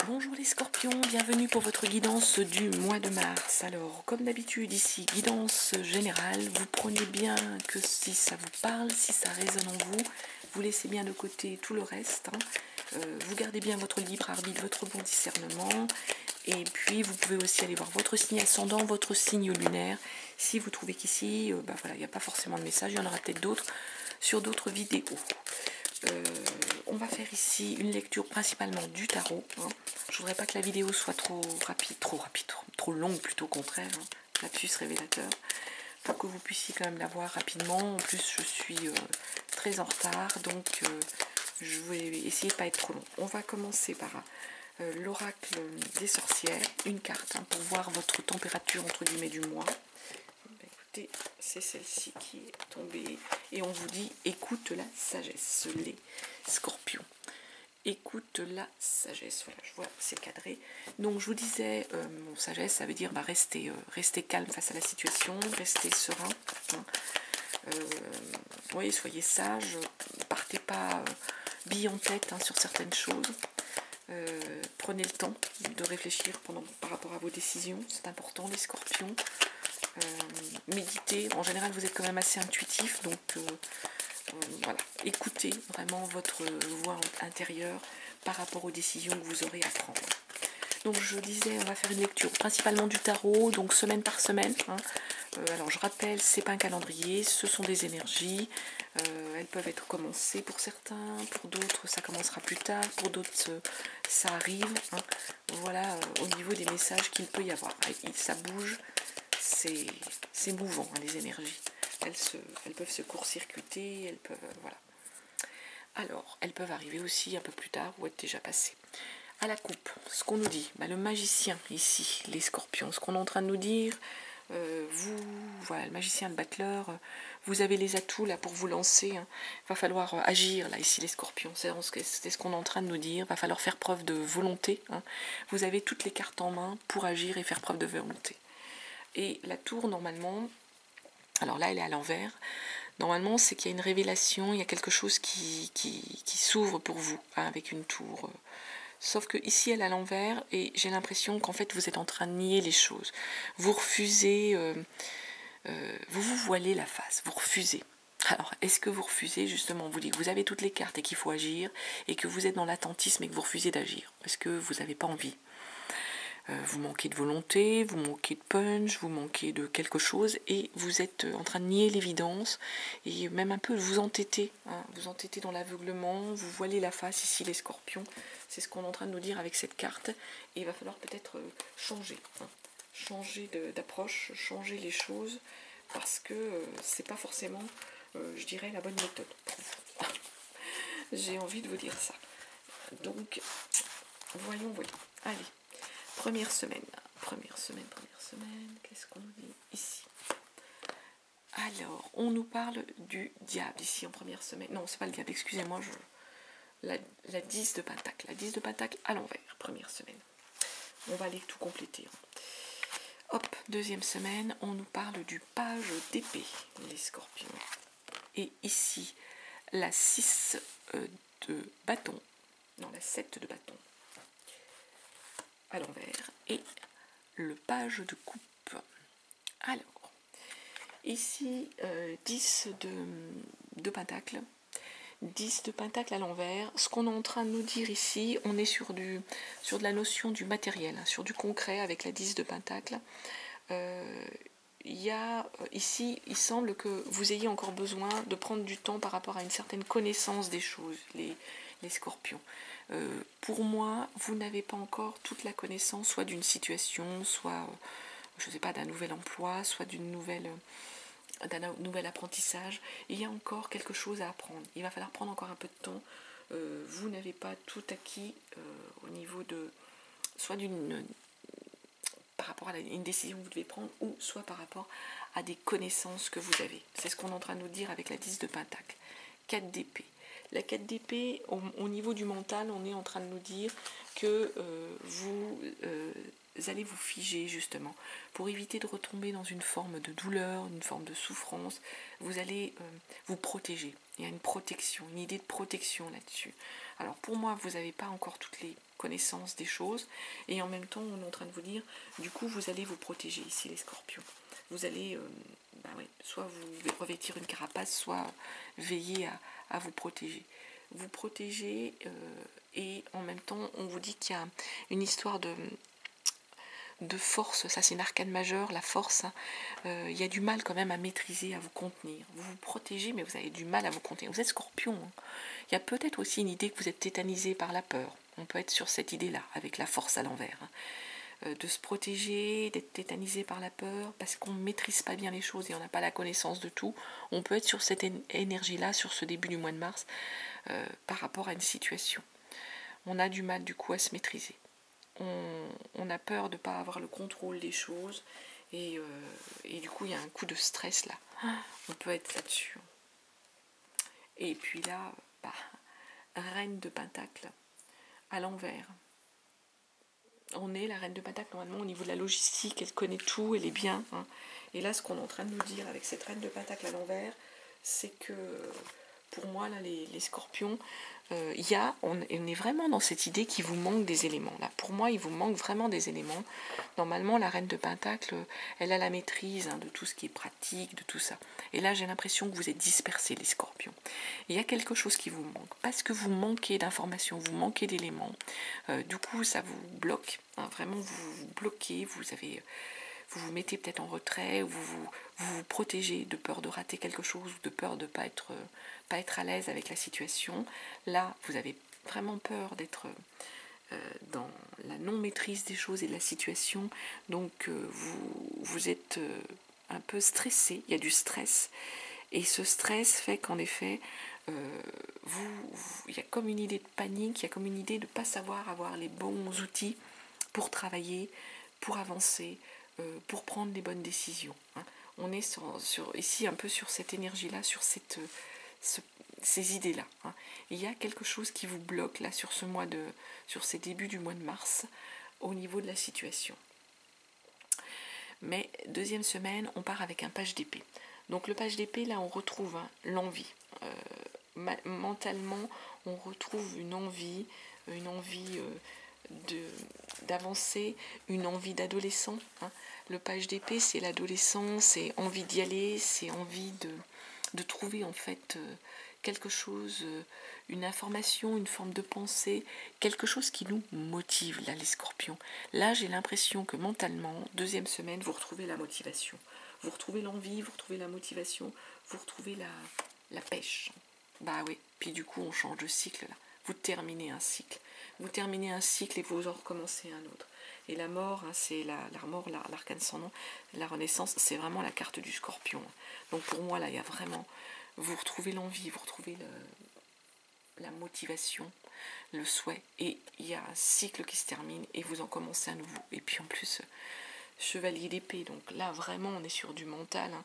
Bonjour les scorpions, bienvenue pour votre guidance du mois de mars. Alors, comme d'habitude ici, guidance générale, vous prenez bien que si ça vous parle, si ça résonne en vous, vous laissez bien de côté tout le reste. Vous gardez bien votre libre arbitre, votre bon discernement. Et puis, vous pouvez aussi aller voir votre signe ascendant, votre signe lunaire. Si vous trouvez qu'ici, voilà, il n'y a pas forcément de message, il y en aura peut-être d'autres sur d'autres vidéos. On va faire ici une lecture principalement du tarot. Je voudrais pas que la vidéo soit trop longue plutôt au contraire. Lapsus révélateur. Pour que vous puissiez quand même la voir rapidement. En plus, je suis très en retard, donc je vais essayer de pas être trop long. On va commencer par l'oracle des sorcières, une carte pour voir votre température entre guillemets du mois. Écoutez, c'est celle-ci qui est tombée et on vous dit écoute la sagesse, les scorpions. Écoute la sagesse. Voilà, je vois, c'est cadré. Donc je vous disais, sagesse, ça veut dire rester calme face à la situation, rester serein. Oui, soyez sage, partez pas bille en tête sur certaines choses. Prenez le temps de réfléchir par rapport à vos décisions, c'est important les scorpions. Méditez, en général vous êtes quand même assez intuitif, donc voilà, écoutez vraiment votre voix intérieure par rapport aux décisions que vous aurez à prendre. Donc je disais, on va faire une lecture principalement du tarot, donc semaine par semaine. Alors je rappelle, c'est pas un calendrier, ce sont des énergies. Elles peuvent être commencées pour certains, pour d'autres ça commencera plus tard, pour d'autres ça arrive. Voilà, au niveau des messages qu'il peut y avoir. Ça bouge, c'est mouvant, les énergies. Elles peuvent se court-circuiter, elles peuvent, voilà. Alors, elles peuvent arriver aussi un peu plus tard ou être déjà passées. À la coupe, ce qu'on nous dit, le magicien ici, les scorpions, ce qu'on est en train de nous dire, voilà, le magicien de Battler, vous avez les atouts là pour vous lancer. Il va falloir agir là ici les scorpions, c'est ce qu'on est en train de nous dire. Il va falloir faire preuve de volonté. Vous avez toutes les cartes en main pour agir et faire preuve de volonté. Et la tour normalement, alors là elle est à l'envers. Normalement, c'est qu'il y a une révélation, il y a quelque chose qui s'ouvre pour vous, avec une tour. Sauf que ici, elle est à l'envers, et j'ai l'impression qu'en fait, vous êtes en train de nier les choses. Vous refusez, vous vous voilez la face, vous refusez. Alors, est-ce que vous refusez, justement, on vous dit que vous avez toutes les cartes et qu'il faut agir, et que vous êtes dans l'attentisme et que vous refusez d'agir? Est-ce que vous n'avez pas envie? Vous manquez de volonté, vous manquez de punch, vous manquez de quelque chose et vous êtes en train de nier l'évidence et même un peu vous entêter, vous entêter dans l'aveuglement, vous voilez la face ici les scorpions, c'est ce qu'on est en train de nous dire avec cette carte et il va falloir peut-être changer, changer d'approche, changer les choses parce que c'est pas forcément, je dirais, la bonne méthode pour vous. J'ai envie de vous dire ça. Donc, voyons. Allez. Première semaine, qu'est-ce qu'on nous dit ici? Alors, on nous parle du diable ici en première semaine. Non, c'est pas le diable, excusez-moi, la 10 de pentacle. La 10 de pentacle à l'envers, première semaine. On va aller tout compléter. Hop, deuxième semaine, on nous parle du page d'épée, les scorpions. Et ici, la 6 de bâton. Non, la 7 de bâton. À l'envers et le page de coupe. Alors, ici 10 de pentacle, 10 de pentacle à l'envers. Ce qu'on est en train de nous dire ici, on est sur de la notion du matériel, sur du concret avec la 10 de pentacle. Ici, il semble que vous ayez encore besoin de prendre du temps par rapport à une certaine connaissance des choses, les scorpions. Pour moi, vous n'avez pas encore toute la connaissance, soit d'une situation, soit, je ne sais pas, d'un nouvel emploi, soit d'un nouvel apprentissage. Il y a encore quelque chose à apprendre. Il va falloir prendre encore un peu de temps. Vous n'avez pas tout acquis au niveau de, soit par rapport à une décision que vous devez prendre, ou soit par rapport à des connaissances que vous avez. C'est ce qu'on est en train de nous dire avec la 10 de pentacle. 4 d'épée. La 4 d'épée, au niveau du mental, on est en train de nous dire que vous allez vous figer justement. Pour éviter de retomber dans une forme de douleur, une forme de souffrance, vous allez vous protéger. Il y a une protection, une idée de protection là-dessus. Alors pour moi, vous n'avez pas encore toutes les connaissance des choses. Et en même temps, on est en train de vous dire, du coup, vous allez vous protéger ici, les scorpions. Vous allez, soit vous revêtir une carapace, soit veiller à vous protéger. Vous protéger, et en même temps, on vous dit qu'il y a une histoire de force, ça c'est une arcane majeure, la force, hein. Il y a du mal quand même à maîtriser, à vous contenir. Vous vous protégez, mais vous avez du mal à vous contenir. Vous êtes scorpion, hein. Il y a peut-être aussi une idée que vous êtes tétanisé par la peur. On peut être sur cette idée-là, avec la force à l'envers, hein. De se protéger, d'être tétanisé par la peur, parce qu'on ne maîtrise pas bien les choses et on n'a pas la connaissance de tout. On peut être sur cette énergie-là, sur ce début du mois de mars, par rapport à une situation. On a du mal du coup à se maîtriser. On a peur de ne pas avoir le contrôle des choses et du coup il y a un coup de stress là. On peut être là-dessus. Et puis là, reine de pentacle à l'envers. On est la reine de pentacle normalement au niveau de la logistique, elle connaît tout, elle est bien, hein. Et là ce qu'on est en train de nous dire avec cette reine de pentacle à l'envers, c'est que pour moi là les scorpions, on est vraiment dans cette idée qu'il vous manque des éléments. Là, pour moi, il vous manque vraiment des éléments. Normalement, la reine de pentacle, elle a la maîtrise, hein, de tout ce qui est pratique, de tout ça. Et là, j'ai l'impression que vous êtes dispersés, les scorpions. Il y a quelque chose qui vous manque, parce que vous manquez d'informations, vous manquez d'éléments. Du coup, ça vous bloque, hein, vraiment, vous vous bloquez, vous vous mettez peut-être en retrait, vous vous protégez de peur de rater quelque chose, ou de peur de pas être à l'aise avec la situation. Là, vous avez vraiment peur d'être dans la non-maîtrise des choses et de la situation. Donc, vous êtes un peu stressé, il y a du stress. Et ce stress fait qu'en effet, il y a comme une idée de panique, il y a comme une idée de ne pas savoir avoir les bons outils pour travailler, pour avancer, pour prendre les bonnes décisions, hein. On est ici un peu sur cette énergie-là, sur ces idées-là, hein. Il y a quelque chose qui vous bloque là sur ces débuts du mois de mars au niveau de la situation. Mais deuxième semaine, on part avec un page d'épée. Donc le page d'épée, là, on retrouve, hein, l'envie. Mentalement, on retrouve une envie d'avancer, une envie d'adolescent, hein. Le page d'épée, c'est l'adolescent, c'est envie d'y aller, c'est envie de trouver en fait quelque chose, une information, une forme de pensée, quelque chose qui nous motive, là, les scorpions. Là, j'ai l'impression que mentalement, deuxième semaine, vous retrouvez la motivation. Vous retrouvez l'envie, vous retrouvez la motivation, vous retrouvez la pêche. Bah oui, puis du coup, on change de cycle, là. Vous terminez un cycle. Vous terminez un cycle et vous en recommencez un autre. Et la mort, hein, c'est la mort, l'arcane sans nom, la renaissance, c'est vraiment la carte du scorpion. Donc pour moi, là, il y a vraiment, vous retrouvez l'envie, vous retrouvez la motivation, le souhait, et il y a un cycle qui se termine et vous en commencez un nouveau. Et puis en plus, chevalier d'épée, donc là, vraiment, on est sur du mental, hein.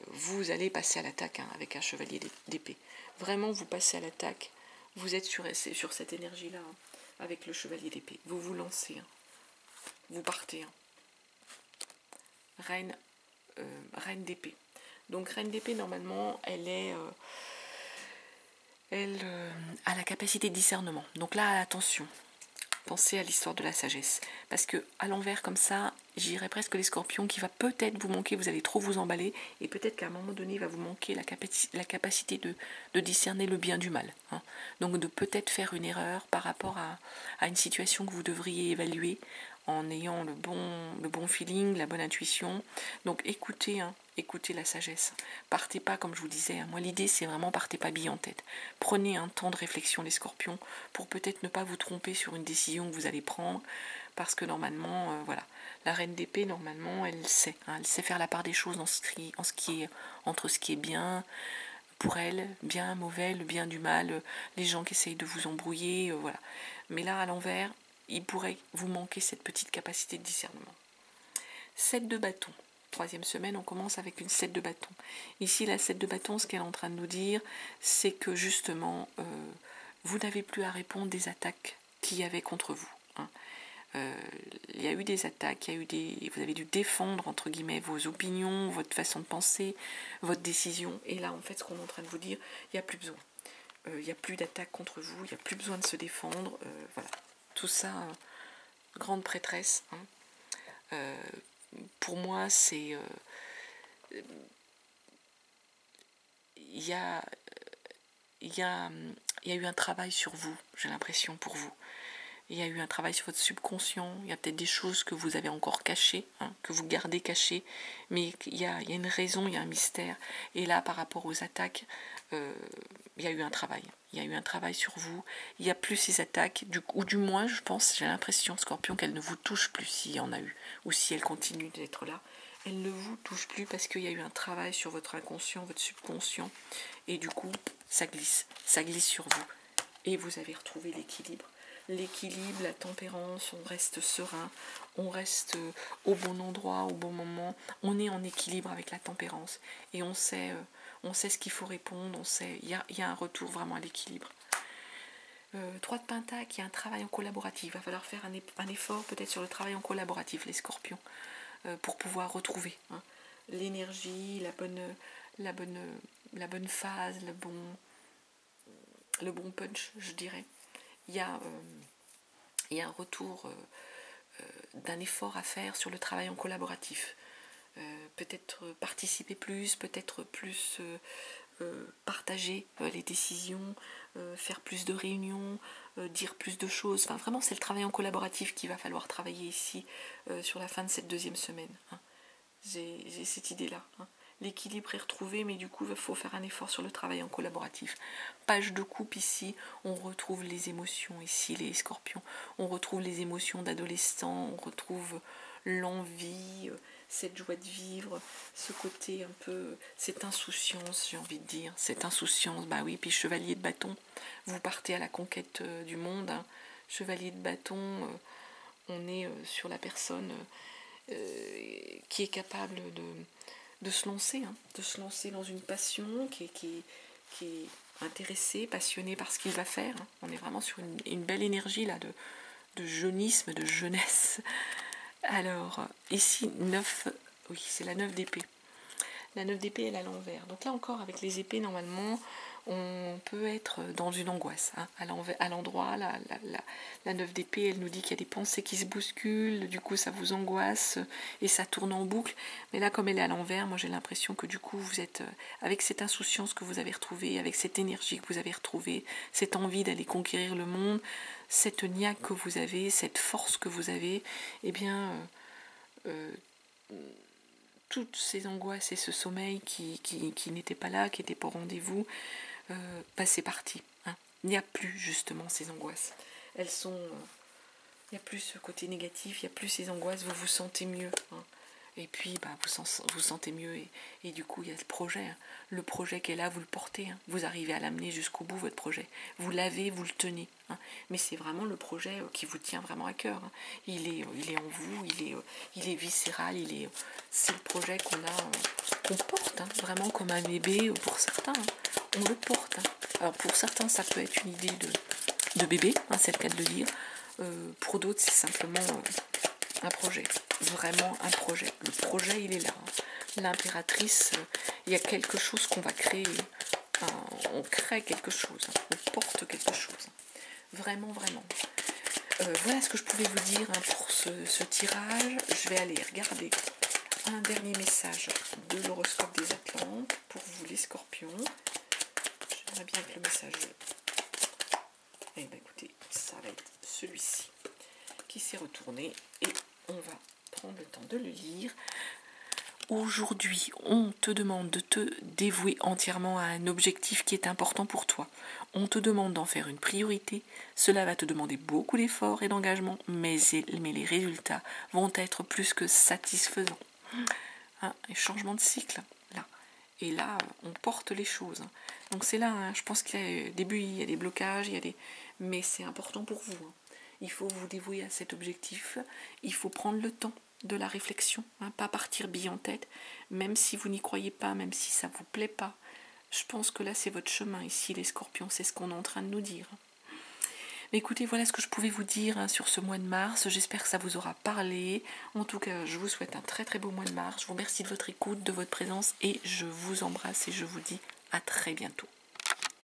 Vous allez passer à l'attaque, hein, avec un chevalier d'épée. Vraiment, vous passez à l'attaque. Vous êtes sur cette énergie-là, hein, avec le chevalier d'épée. Vous vous lancez, hein. Vous partez, hein. Reine d'épée. Donc reine d'épée, normalement, elle a la capacité de discernement. Donc là, attention. Pensez à l'histoire de la sagesse. Parce que à l'envers comme ça, j'irais presque les scorpions qui va peut-être vous manquer, vous allez trop vous emballer, et peut-être qu'à un moment donné, il va vous manquer la capacité de discerner le bien du mal, hein. Donc de peut-être faire une erreur par rapport à une situation que vous devriez évaluer en ayant le bon feeling, la bonne intuition. Donc écoutez, hein, écoutez la sagesse. Partez pas, comme je vous disais, hein. Moi l'idée c'est vraiment partez pas bille en tête. Prenez un temps de réflexion les scorpions pour peut-être ne pas vous tromper sur une décision que vous allez prendre, parce que normalement, voilà, la reine d'épée, normalement, elle sait, hein, elle sait faire la part des choses entre ce qui est bien pour elle, bien, mauvais, le bien du mal, les gens qui essayent de vous embrouiller, voilà. Mais là, à l'envers, il pourrait vous manquer cette petite capacité de discernement. 7 de bâton. Troisième semaine, on commence avec une 7 de bâton. Ici, la 7 de bâton, ce qu'elle est en train de nous dire, c'est que justement, vous n'avez plus à répondre des attaques qu'il y avait contre vous, hein. Il y a eu des attaques, vous avez dû défendre, entre guillemets, vos opinions, votre façon de penser, votre décision. Et là, en fait, ce qu'on est en train de vous dire, il n'y a plus besoin. Il n'y a plus d'attaque contre vous, il n'y a plus besoin de se défendre, voilà. tout ça, grande prêtresse. Pour moi, c'est... il y a eu un travail sur vous, j'ai l'impression, pour vous. Il y a eu un travail sur votre subconscient, il y a peut-être des choses que vous avez encore cachées, que vous gardez cachées, mais il y a une raison, il y a un mystère. Et là, par rapport aux attaques, il y a eu un travail. Il y a eu un travail sur vous. Il n'y a plus ces attaques, ou du moins, je pense, j'ai l'impression, Scorpion, qu'elle ne vous touche plus s'il y en a eu, ou si elle continue d'être là. Elle ne vous touche plus parce qu'il y a eu un travail sur votre inconscient, votre subconscient, et du coup, ça glisse sur vous. Et vous avez retrouvé l'équilibre. L'équilibre, la tempérance, on reste serein, on reste au bon endroit, au bon moment, on est en équilibre avec la tempérance et on sait ce qu'il faut répondre, il y a un retour vraiment à l'équilibre. 3 de Pentacle, il y a un travail en collaboratif, il va falloir faire un effort peut-être sur le travail en collaboratif, les Scorpions, pour pouvoir retrouver l'énergie, la bonne phase, le bon punch, je dirais. Il y a un retour d'un effort à faire sur le travail en collaboratif. Peut-être participer plus, peut-être plus partager les décisions, faire plus de réunions, dire plus de choses. Enfin, vraiment, c'est le travail en collaboratif qu'il va falloir travailler ici sur la fin de cette 2e semaine. J'ai cette idée-là. L'équilibre est retrouvé, mais du coup, il faut faire un effort sur le travail en collaboratif. Page de coupe ici, on retrouve les émotions ici, les Scorpions. On retrouve les émotions d'adolescents, on retrouve l'envie, cette joie de vivre, ce côté un peu, cette insouciance, j'ai envie de dire, cette insouciance, bah oui, puis chevalier de bâton, vous partez à la conquête du monde, chevalier de bâton, on est sur la personne qui est capable de se lancer dans une passion, qui est intéressé, passionné par ce qu'il va faire. On est vraiment sur une belle énergie là de jeunisme, de jeunesse. Alors, ici, 9, oui, c'est la 9 d'épée. La 9 d'épée, elle est à l'envers. Donc là encore, avec les épées, normalement, on peut être dans une angoisse. À l'endroit, la 9 d'épée, elle nous dit qu'il y a des pensées qui se bousculent, du coup ça vous angoisse et ça tourne en boucle. Mais là, comme elle est à l'envers, moi j'ai l'impression que du coup, vous êtes avec cette insouciance que vous avez retrouvée, avec cette énergie que vous avez retrouvée, cette envie d'aller conquérir le monde, cette niaque que vous avez, cette force que vous avez, eh bien... toutes ces angoisses et ce sommeil qui n'était pas là, qui n'était pas au rendez-vous, c'est parti. Il n'y a plus justement ces angoisses. Elles sont... il n'y a plus ce côté négatif, il n'y a plus ces angoisses, vous vous sentez mieux. Et puis, vous sentez mieux. Et du coup, il y a le projet. Le projet qui est là, vous le portez. Vous arrivez à l'amener jusqu'au bout, votre projet. Vous l'avez, vous le tenez. Mais c'est vraiment le projet qui vous tient vraiment à cœur. Il est en vous, il est viscéral. C'est le projet qu'on porte, vraiment comme un bébé pour certains. On le porte. Alors, pour certains, ça peut être une idée de bébé, c'est le cas de le dire. Pour d'autres, c'est simplement... un projet, vraiment un projet. Le projet, il est là. L'impératrice, il y a quelque chose qu'on va créer. On crée quelque chose, on porte quelque chose. Vraiment, vraiment. Voilà ce que je pouvais vous dire pour ce tirage. Je vais aller regarder un dernier message de l'horoscope des Atlantes pour vous les Scorpions. J'aimerais bien que le message... Eh bien écoutez, ça va être celui-ci qui s'est retourné et on va prendre le temps de le lire. Aujourd'hui, on te demande de te dévouer entièrement à un objectif qui est important pour toi. On te demande d'en faire une priorité. Cela va te demander beaucoup d'efforts et d'engagement, mais les résultats vont être plus que satisfaisants. Un changement de cycle, là. Et là, on porte les choses. Donc c'est là, je pense qu'il y a début, il y a des blocages, mais c'est important pour vous. Il faut vous dévouer à cet objectif. Il faut prendre le temps de la réflexion, pas partir bille en tête, même si vous n'y croyez pas, même si ça ne vous plaît pas. Je pense que là, c'est votre chemin ici, les Scorpions, c'est ce qu'on est en train de nous dire. Mais écoutez, voilà ce que je pouvais vous dire sur ce mois de mars. J'espère que ça vous aura parlé. En tout cas, je vous souhaite un très très beau mois de mars. Je vous remercie de votre écoute, de votre présence et je vous embrasse et je vous dis à très bientôt.